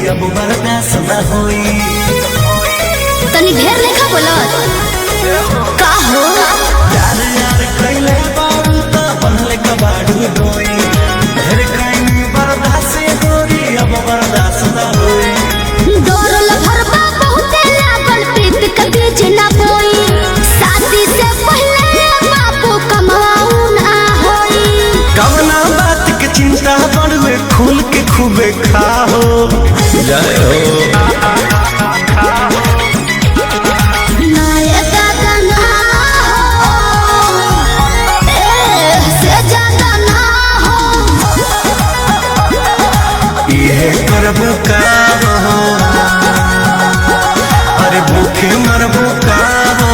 अब बर्दाश्त न होई। तनी ढेर लेखा बोलत का हो यार यार कइले बारू त बनले कबाड़ू डोई। ढेर कहीं बर्दाश्त गोरी अब बर्दाश्त न होई। डोरल भरबा बहुते लागल प्रीत के बीज ना बोई। शादी से पहले बापू कमाऊ ना होई। कवना बात के चिंता बड़वे खुल के खूबे खाओ जय हो। नाये दादा ना हो, से ज्यादा ना हो। ये करब का हो, अरे भूखे मरबो का हो।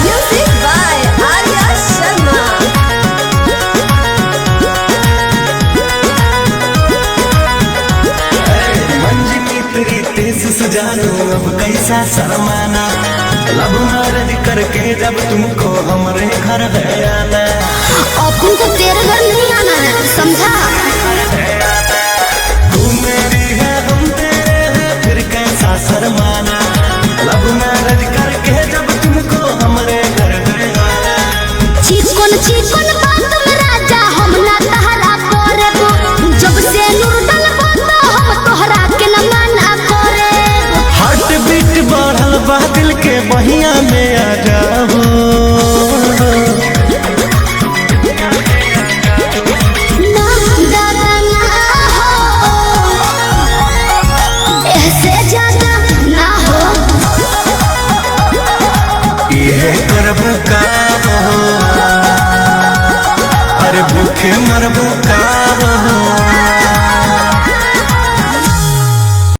Music by Arya Sharma. मंजनी तेरी तेज सजानो अब कैसा शर्माना। लब मैरिज करके जब तुमको हमारे घर है आना। अपन को तेरे घर नहीं आना है, समझा? तू मेरी है हम तेरे हैं फिर कैसा शर्माना। लब मैरिज करके जब तुमको हमारे घर है आना। चिकन चिकन बात में राजा हम ना तहरा करबो। जब से नूर डलबो तो हम तोहरा के न मना करबो। हार्ट बीट बढ़ल बा दिल के बहिया में आ जाओ।